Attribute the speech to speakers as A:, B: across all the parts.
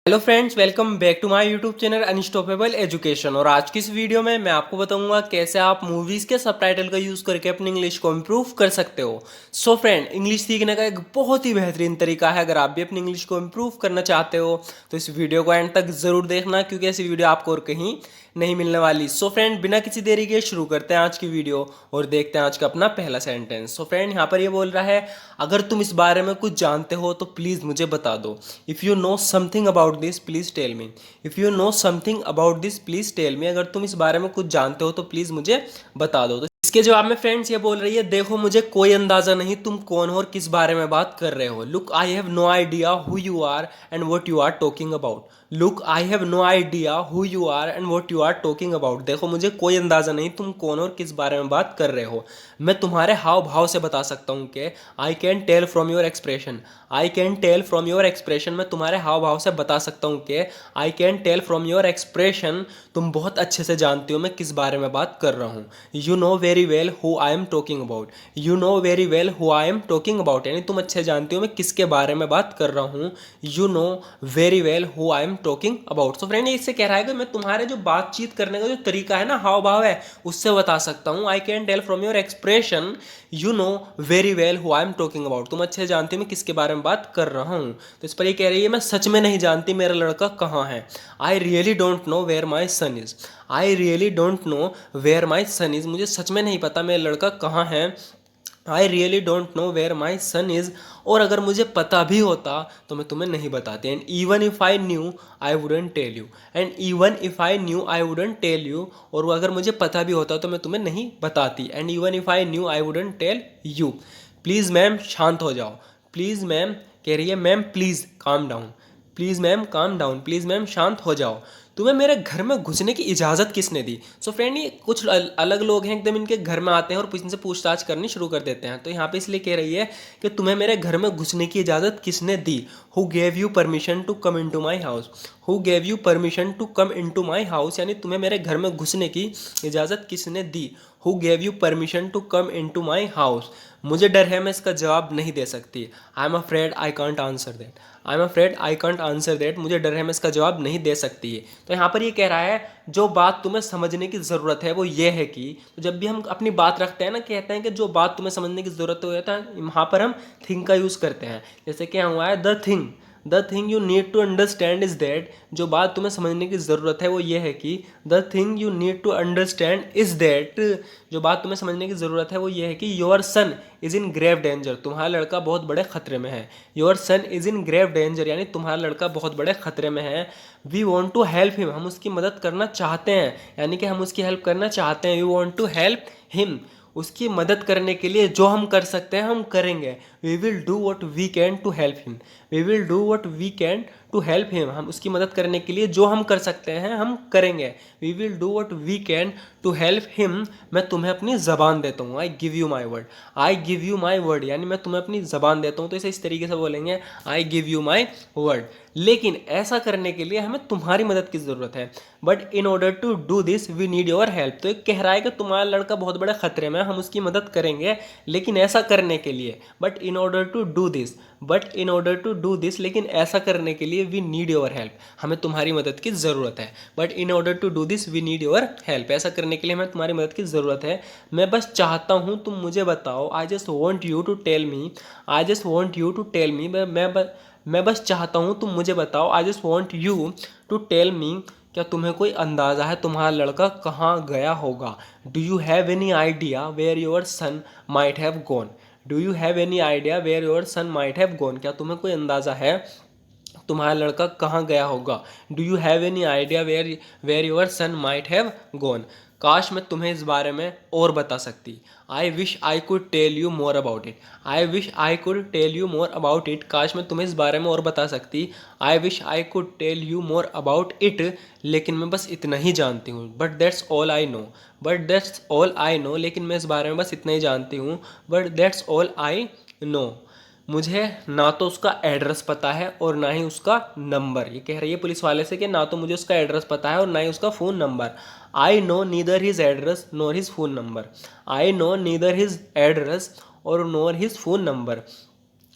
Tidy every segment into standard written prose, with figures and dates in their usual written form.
A: Hello friends, welcome back to my YouTube channel unstoppable education. और आज की इस वीडियो में मैं आपको बताऊंगा कैसे आप मूवीज़ के सबटाइटल का यूज़ करके अपनी इंग्लिश को इम्प्रूव कर सकते हो। सो फ्रेंड, इंग्लिश सीखने का एक बहुत ही बेहतरीन तरीका है। अगर आप भी अपनी इंग्लिश को इम्प्रूव करना चाहते हो तो इस वीडियो को एंड तक ज़रूर देखना, क्योंकि ऐसी वीडियो आपको और कहीं नहीं मिलने वाली। सो फ्रेंड, बिना किसी देरी के शुरू करते हैं आज की वीडियो और देखते हैं आज का अपना पहला सेंटेंस। सो फ्रेंड, यहाँ पर ये बोल रहा है, अगर तुम इस बारे में कुछ जानते हो तो प्लीज़ मुझे बता दो। If you know something about this please tell me. If you know something about this please tell me. अगर तुम इस बारे में कुछ जानते हो तो प्लीज़ मुझे बता दो। तो इसके जवाब में फ्रेंड्स ये बोल रही है, देखो मुझे कोई अंदाज़ा नहीं तुम कौन हो और किस बारे में बात कर रहे हो। Look I have no idea who you are and what you are talking about. Look I have no idea who you are and what you are talking about. देखो मुझे कोई अंदाज़ा नहीं तुम कौन हो और किस बारे में बात कर रहे हो। मैं तुम्हारे हाव भाव से बता सकता हूँ कि I can tell from your expression. I can tell from your expression. मैं तुम्हारे हाव भाव से बता सकता हूँ कि I can tell from your expression तुम बहुत अच्छे से जानती हो मैं किस बारे में बात कर रहा हूँ। You know very well who I am talking about. You know very well who I am talking about, यानी तुम अच्छे जानती हो मैं किसके बारे में बात कर रहा हूँ। You know very well who I am talking about. तो फ्रेंड, ये इससे कह रहा है कि मैं तुम्हारे जो बातचीत करने का जो तरीका है ना, हाव भाव है, उससे बता सकता हूँ। I can tell from your expression you know very well who I am talking about. तुम अच्छे जानती हो मैं किसके बारे में बात कर रहा हूँ। तो इस पर ये कह रही है, मैं सच में नहीं जानती मेरा लड़का कहाँ है। I really don't know where my son is. I really don't know where my son is. मुझे सच में नहीं पता मेरा लड़का कहाँ है। I really don't know where my son is. और अगर मुझे पता भी होता तो मैं तुम्हें नहीं बताती। And even if I knew I wouldn't tell you. And even if I knew I wouldn't tell you. और अगर मुझे पता भी होता तो मैं तुम्हें नहीं बताती। And even if I knew I wouldn't tell you. Please ma'am शांत हो जाओ। प्लीज़ मैम कह रही है, ma'am please calm down. Please ma'am calm down. Please ma'am शांत हो जाओ। तुम्हें मेरे घर में घुसने की इजाज़त किसने दी। सो फ्रेंड, ये कुछ अलग लोग हैं एकदम, इनके घर में आते हैं और इनसे पूछताछ करनी शुरू कर देते हैं। तो यहाँ पे इसलिए कह रही है कि तुम्हें मेरे घर में घुसने की इजाज़त किसने दी। Who gave you permission to come in to my house. Who gave you permission to come in to my house, यानी तुम्हें मेरे घर में घुसने की इजाज़त किसने दी। Who gave you permission to come in to my house. मुझे डर है मैं इसका जवाब नहीं दे सकती। I am afraid I can't answer that. I am afraid I can't answer that. मुझे डर है मैं इसका जवाब नहीं दे सकती है। तो यहाँ पर ये कह रहा है, जो बात तुम्हें समझने की ज़रूरत है वो ये है कि, तो जब भी हम अपनी बात रखते हैं ना, कहते हैं कि जो बात तुम्हें समझने की ज़रूरत है, वहाँ पर हम थिंग का यूज़ करते हैं। जैसे क्या हुआ है, the thing you need to understand is that. जो बात तुम्हें समझने की ज़रूरत है वो ये है कि, the thing you need to understand is that. जो बात तुम्हें समझने की ज़रूरत है वो ये है कि your son is in grave danger. तुम्हारा लड़का बहुत बड़े खतरे में है। Your son is in grave danger, यानी तुम्हारा लड़का बहुत बड़े खतरे में है। We want to help him. हम उसकी मदद करना चाहते हैं, यानी कि हम उसकी हेल्प करना चाहते हैं। We want to help him. उसकी मदद करने के लिए जो हम कर सकते हैं हम करेंगे। We will do what we can to help him. We will do what we can to help him. हम उसकी मदद करने के लिए जो हम कर सकते हैं हम करेंगे। We will do what we can to help him. मैं तुम्हें अपनी ज़बान देता हूँ। I give you my word. I give you my word, यानी मैं तुम्हें अपनी ज़बान देता हूँ। तो इसे इस तरीके से बोलेंगे, आई गिव यू माई वर्ड। लेकिन ऐसा करने के लिए हमें तुम्हारी मदद की ज़रूरत है। But in order to do this we need your help. तो एक कह रहा है कि तुम्हारा लड़का बहुत बड़े खतरे में, हम उसकी मदद करेंगे, लेकिन ऐसा करने के लिए, but in order to do this, but in order to do this, लेकिन ऐसा करने के लिए वी नीड योर हेल्प। हमें तुम्हारी मदद की ज़रूरत है। But in order to do this we need your help. ऐसा करने के लिए हमें तुम्हारी मदद की ज़रूरत है। मैं बस चाहता हूँ तुम मुझे बताओ। I just want you to tell me. I just want you to tell me. मैं बस चाहता हूँ तुम मुझे बताओ। I just want you to tell me. क्या तुम्हें कोई अंदाज़ा है तुम्हारा लड़का कहाँ गया होगा। Do you have any idea where your son might have gone. Do you have any idea where your son might have gone. क्या तुम्हें कोई अंदाज़ा है तुम्हारा लड़का कहाँ गया होगा। Do you have any idea where your son might have gone. काश मैं तुम्हें इस बारे में और बता सकती। I wish I could tell you more about it. I wish I could tell you more about it. काश मैं तुम्हें इस बारे में और बता सकती। I wish I could tell you more about it. लेकिन मैं बस इतना ही जानती हूँ। But that's all I know. But that's all I know, लेकिन मैं इस बारे में बस इतना ही जानती हूँ। But that's all I know. मुझे ना तो उसका एड्रेस पता है और ना ही उसका नंबर। ये कह रही है पुलिस वाले से कि ना तो मुझे उसका एड्रेस पता है और ना ही उसका phone number. I know neither his address nor his phone number. I know neither his address और नॉर हिज फ़ोन नंबर।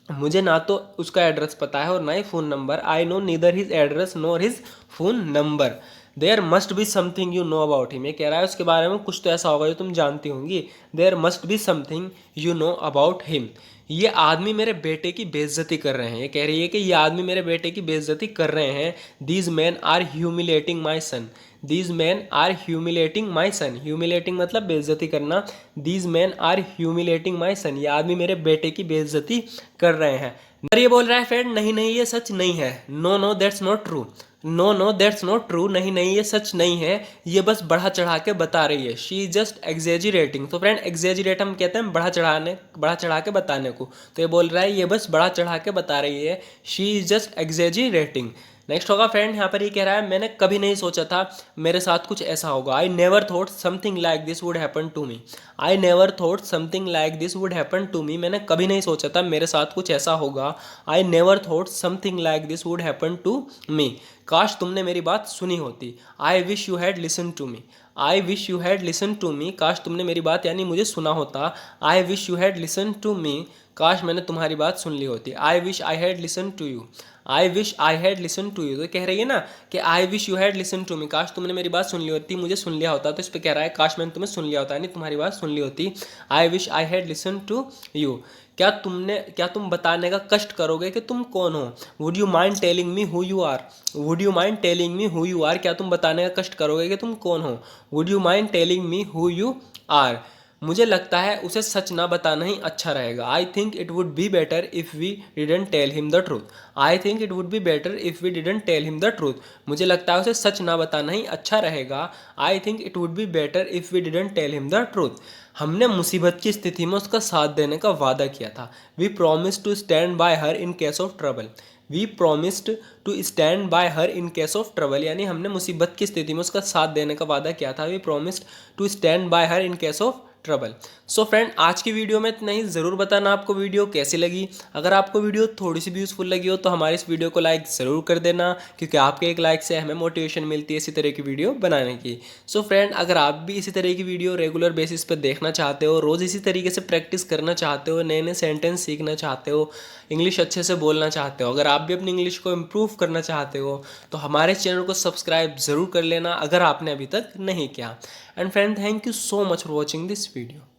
A: मुझे ना तो उसका एड्रेस पता है और ना ही phone number. I know neither his address nor his phone number. There must be something you know about him. ये कह रहा है उसके बारे में कुछ तो ऐसा होगा जो तुम जानती होंगी। There must be something you know about him. ये आदमी मेरे बेटे की बेइज्जती कर रहे हैं। ये कह रही है कि ये आदमी मेरे बेटे की बेइज्जती कर रहे हैं। These men are humiliating my son. These men are humiliating my son. Humiliating मतलब बेइज्जती करना। These men are humiliating my son. ये आदमी मेरे बेटे की बेइज्जती कर रहे हैं। पर ये बोल रहा है फ्रेंड नहीं नहीं ये सच नहीं है। No no that's not true. No no that's not true. नहीं नहीं ये सच नहीं है, ये बस बढ़ा चढ़ा के बता रही है। She is just exaggerating. तो फ्रेंड एग्जेजरेट हम कहते हैं बढ़ा चढ़ा के बताने को। तो ये बोल रहा है ये बस बढ़ा चढ़ा के बता रही है। She is just exaggerating. Next होगा फ्रेंड, यहाँ पर ये कह रहा है मैंने कभी नहीं सोचा था मेरे साथ कुछ ऐसा होगा। I never thought something like this would happen to me. I never thought something like this would happen to me. मैंने कभी नहीं सोचा था मेरे साथ कुछ ऐसा होगा। I never thought something like this would happen to me. काश तुमने मेरी बात सुनी होती। I wish you had listen to me. I wish you had listen to me. काश तुमने मेरी बात यानी मुझे सुना होता। I wish you had listen to me. काश मैंने तुम्हारी बात सुन ली होती। I wish I had listen to you. I wish I had listen to you. तो कह रही है ना कि I wish you had listen to me, काश तुमने मेरी बात सुन ली होती, मुझे सुन लिया होता। तो इस पर कह रहा है काश मैंने तुम्हें सुन लिया होता, यानी तुम्हारी बात सुन ली होती। I wish I had listen to you. क्या तुम बताने का कष्ट करोगे कि तुम कौन हो। Would you mind telling me who you are. Would you mind telling me who you are. क्या तुम बताने का कष्ट करोगे कि तुम कौन हो। Would you mind telling me who you are. मुझे लगता है उसे सच ना बताना ही अच्छा रहेगा। I think it would be better if we didn't tell him the truth. I think it would be better if we didn't tell him the truth. मुझे लगता है उसे सच ना बताना ही अच्छा रहेगा। I think it would be better if we didn't tell him the truth. हमने मुसीबत की स्थिति में उसका साथ देने का वादा किया था। We promise to stand by her in case of trouble. We promised to stand by her in case of trouble, यानी हमने मुसीबत की स्थिति में उसका साथ देने का वादा किया था। We promised to stand by her in case of trouble. So friend आज की वीडियो में इतना ही। ज़रूर बताना आपको वीडियो कैसी लगी। अगर आपको वीडियो थोड़ी सी भी यूज़फुल लगी हो तो हमारे इस वीडियो को लाइक ज़रूर कर देना, क्योंकि आपके एक लाइक से हमें मोटिवेशन मिलती है इसी तरह की वीडियो बनाने की। सो फ्रेंड अगर आप भी इसी तरह की वीडियो रेगुलर बेसिस पर देखना चाहते हो, रोज़ इसी तरीके से प्रैक्टिस करना चाहते हो, नए नए सेंटेंस सीखना चाहते हो, इंग्लिश अच्छे से बोलना चाहते हो, अगर आप भी अपनी इंग्लिश को इम्प्रूव करना चाहते हो तो हमारे चैनल को सब्सक्राइब ज़रूर कर लेना अगर आपने अभी तक नहीं किया। And friend thank you so much for watching this video.